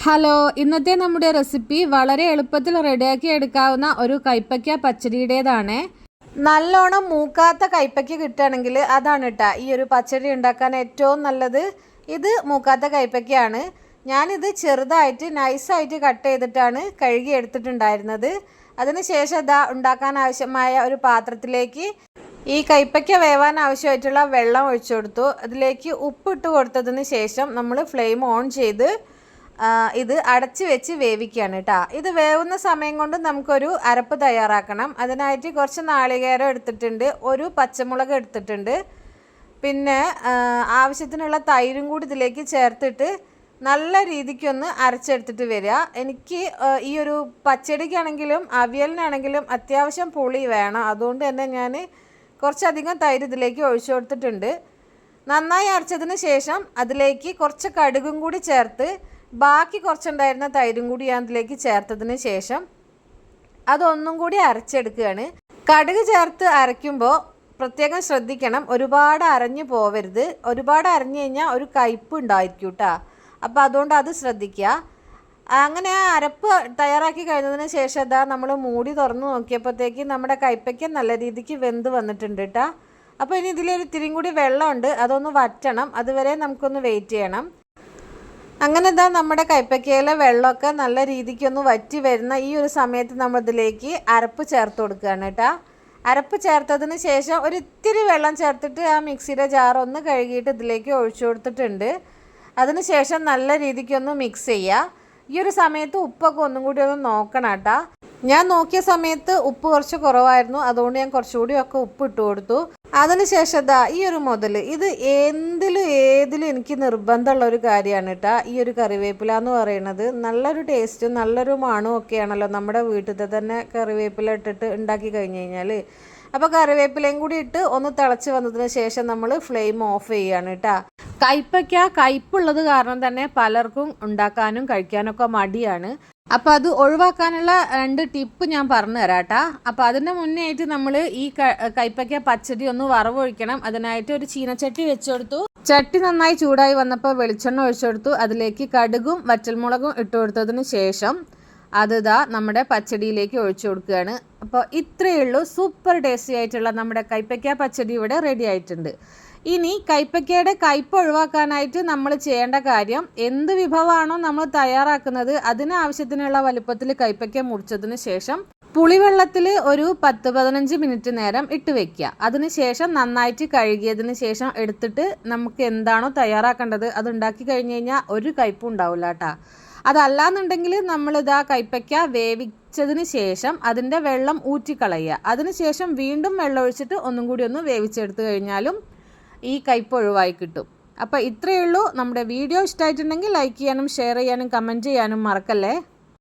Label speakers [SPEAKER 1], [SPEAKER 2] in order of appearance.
[SPEAKER 1] Hello, ഇന്നത്തെ നമ്മുടെ recipe വളരെ എളുപ്പത്തിൽ റെഡിയാക്കി എടുക്കാവുന്ന ഒരു കൈപ്പയ്ക്ക പച്ചടിയുടേതാണ്. നല്ലോണം മൂക്കാത്ത കൈപ്പയ്ക്ക കിട്ടുകയാണെങ്കിൽ അതാണ് കേട്ടോ ഈ ഒരു പച്ചടി ഉണ്ടാക്കാൻ ഏറ്റവും നല്ലത്. ഇത് മൂക്കാത്ത കൈപ്പയ്ക്കയാണ്. ഞാനിത് ചെറുതായിട്ട് നൈസായിട്ട് കട്ട് ചെയ്തിട്ടാണ് കഴുകി എടുത്തിട്ടുണ്ടായിരുന്നത്. അതിനുശേഷം ഇതാ ഉണ്ടാക്കാൻ ആവശ്യമായ ഒരു പാത്രത്തിലേക്ക് ഈ കൈപ്പയ്ക്ക വേവാൻ ആവശ്യമായിട്ടുള്ള വെള്ളം ഒഴിച്ചു കൊടുത്തു. അതിലേക്ക് ഉപ്പിട്ട് കൊടുത്തതിന് ശേഷം നമ്മൾ ഫ്ലെയിം ഓൺ ചെയ്ത് ഇത് അടച്ച് വെച്ച് വേവിക്കുകയാണ് കേട്ടോ. ഇത് വേവുന്ന സമയം കൊണ്ട് നമുക്കൊരു അരപ്പ് തയ്യാറാക്കണം. അതിനായിട്ട് കുറച്ച് നാളികേരം എടുത്തിട്ടുണ്ട്, ഒരു പച്ചമുളക് എടുത്തിട്ടുണ്ട്, പിന്നെ ആവശ്യത്തിനുള്ള തൈരും കൂടി ഇതിലേക്ക് ചേർത്തിട്ട് നല്ല രീതിക്കൊന്ന് അരച്ചെടുത്തിട്ട് വരിക. എനിക്ക് ഈ ഒരു പച്ചടിക്കാണെങ്കിലും അവിയലിനാണെങ്കിലും അത്യാവശ്യം പുളി വേണം. അതുകൊണ്ട് തന്നെ ഞാൻ കുറച്ചധികം തൈര് ഇതിലേക്ക് ഒഴിച്ചു കൊടുത്തിട്ടുണ്ട്. നന്നായി അരച്ചതിന് ശേഷം അതിലേക്ക് കുറച്ച് കടുകും കൂടി ചേർത്ത് ബാക്കി കുറച്ചുണ്ടായിരുന്ന തൈരും കൂടി ഞാൻ അതിലേക്ക് ചേർത്തതിന് ശേഷം അതൊന്നും കൂടി അരച്ചെടുക്കുകയാണ്. കടുക് ചേർത്ത് അരയ്ക്കുമ്പോൾ പ്രത്യേകം ശ്രദ്ധിക്കണം, ഒരുപാട് അരഞ്ഞു പോവരുത്. ഒരുപാട് അരഞ്ഞു കഴിഞ്ഞാൽ ഒരു കയ്പ്പ് ഉണ്ടായിരിക്കും കേട്ടോ. അപ്പോൾ അതുകൊണ്ട് അത് ശ്രദ്ധിക്കുക. അങ്ങനെ ആ അരപ്പ് തയ്യാറാക്കി കഴിഞ്ഞതിന് ശേഷം ഇതാ നമ്മൾ മൂടി തുറന്ന് നോക്കിയപ്പോഴത്തേക്ക് നമ്മുടെ കൈപ്പയ്ക്ക നല്ല രീതിക്ക് വെന്ത് വന്നിട്ടുണ്ട് കേട്ടോ. അപ്പോൾ ഇനി ഇതിലൊരു ഇത്തിരിയും കൂടി വെള്ളമുണ്ട്, അതൊന്ന് വറ്റണം. അതുവരെ നമുക്കൊന്ന് വെയിറ്റ് ചെയ്യണം. അങ്ങനെ ഇതാ നമ്മുടെ കൈപ്പയ്ക്കയിലെ വെള്ളമൊക്കെ നല്ല രീതിക്കൊന്ന് വറ്റി വരുന്ന ഈ ഒരു സമയത്ത് നമ്മളിതിലേക്ക് അരപ്പ് ചേർത്ത് കൊടുക്കുകയാണ് കേട്ടോ. അരപ്പ് ചേർത്തതിന് ശേഷം ഒരു ഇത്തിരി വെള്ളം ചേർത്തിട്ട് ആ മിക്സിയുടെ ജാറൊന്ന് കഴുകിയിട്ട് ഇതിലേക്ക് ഒഴിച്ചു കൊടുത്തിട്ടുണ്ട്. അതിന് ശേഷം നല്ല രീതിക്കൊന്ന് മിക്സ് ചെയ്യുക. ഈ ഒരു സമയത്ത് ഉപ്പൊക്കെ ഒന്നും കൂടി ഒന്ന് നോക്കണം കേട്ടോ. ഞാൻ നോക്കിയ സമയത്ത് ഉപ്പ് കുറച്ച് കുറവായിരുന്നു, അതുകൊണ്ട് ഞാൻ കുറച്ചുകൂടി ഒക്കെ ഉപ്പ് ഇട്ട് കൊടുത്തു. അതിനുശേഷം ഇതാ ഈ ഒരു മുതൽ ഇത് ഏതിലും എനിക്ക് നിർബന്ധമുള്ള ഒരു കാര്യമാണ് കേട്ടോ. ഈ ഒരു കറിവേപ്പില എന്ന് പറയുന്നത് നല്ലൊരു ടേസ്റ്റും നല്ലൊരു മണവും ഒക്കെയാണല്ലോ നമ്മുടെ വീട്ടിലത്തെ തന്നെ കറിവേപ്പില ഇട്ടിട്ട് ഉണ്ടാക്കി കഴിഞ്ഞ് കഴിഞ്ഞാൽ. അപ്പോൾ കറിവേപ്പിലയും കൂടി ഇട്ട് ഒന്ന് തിളച്ച് വന്നതിന് ശേഷം നമ്മൾ ഫ്ലെയിം ഓഫ് ചെയ്യുകയാണ് കേട്ടോ. കയ്പ്പയ്ക്ക കയ്പ്പുള്ളത് കാരണം തന്നെ പലർക്കും ഉണ്ടാക്കാനും കഴിക്കാനൊക്കെ മടിയാണ്. അപ്പോൾ അത് ഒഴിവാക്കാനുള്ള 2 ടിപ്പ് ഞാൻ പറഞ്ഞു തരാം കേട്ടോ. അപ്പോൾ അതിൻ്റെ മുന്നേ ആയിട്ട് നമ്മൾ ഈ കയ്പ്പയ്ക്ക പച്ചടി ഒന്ന് വറവൊഴിക്കണം. അതിനായിട്ട് ഒരു ചീനച്ചട്ടി വെച്ച് കൊടുത്തു. ചട്ടി നന്നായി ചൂടായി വന്നപ്പോൾ വെളിച്ചെണ്ണ ഒഴിച്ചു കൊടുത്തു. അതിലേക്ക് കടുകും വറ്റൽമുളകും ഇട്ട് കൊടുത്തതിന് ശേഷം അതിതാ നമ്മുടെ പച്ചടിയിലേക്ക് ഒഴിച്ചു കൊടുക്കുകയാണ്. അപ്പോൾ ഇത്രയേ ഉള്ളൂ, സൂപ്പർ ടേസ്റ്റി ആയിട്ടുള്ള നമ്മുടെ കയ്പ്പയ്ക്ക പച്ചടി ഇവിടെ റെഡി ആയിട്ടുണ്ട്. ഇനി കയ്പ്പയ്ക്കയുടെ കയ്പ്പ് ഒഴിവാക്കാനായിട്ട് നമ്മൾ ചെയ്യേണ്ട കാര്യം, എന്ത് വിഭവമാണോ നമ്മൾ തയ്യാറാക്കുന്നത് അതിന് ആവശ്യത്തിനുള്ള വലുപ്പത്തിൽ കയ്പ്പയ്ക്ക മുറിച്ചതിന് ശേഷം പുളിവെള്ളത്തിൽ ഒരു 10-15 മിനിറ്റ് നേരം ഇട്ട് വെക്കുക. അതിനുശേഷം നന്നായിട്ട് കഴുകിയതിന് ശേഷം എടുത്തിട്ട് നമുക്ക് എന്താണോ തയ്യാറാക്കേണ്ടത് അത് ഉണ്ടാക്കി കഴിഞ്ഞ് കഴിഞ്ഞാൽ ഒരു കയ്പ്പും ഉണ്ടാവില്ല കേട്ടോ. അതല്ലാന്നുണ്ടെങ്കിൽ നമ്മളിതാ കയ്പ്പയ്ക്ക വേവിച്ചതിന് ശേഷം അതിൻ്റെ വെള്ളം ഊറ്റിക്കളയുക. അതിനുശേഷം വീണ്ടും വെള്ളം ഒഴിച്ചിട്ട് ഒന്നും കൂടി ഒന്ന് വേവിച്ചെടുത്ത് കഴിഞ്ഞാലും ഈ കയ്പ്പ് ഒഴിവായി കിട്ടും. അപ്പോൾ ഇത്രയേ ഉള്ളൂ. നമ്മുടെ വീഡിയോ ഇഷ്ടമായിട്ടുണ്ടെങ്കിൽ ലൈക്ക് ചെയ്യാനും ഷെയർ ചെയ്യാനും കമൻറ്റ് ചെയ്യാനും മറക്കല്ലേ.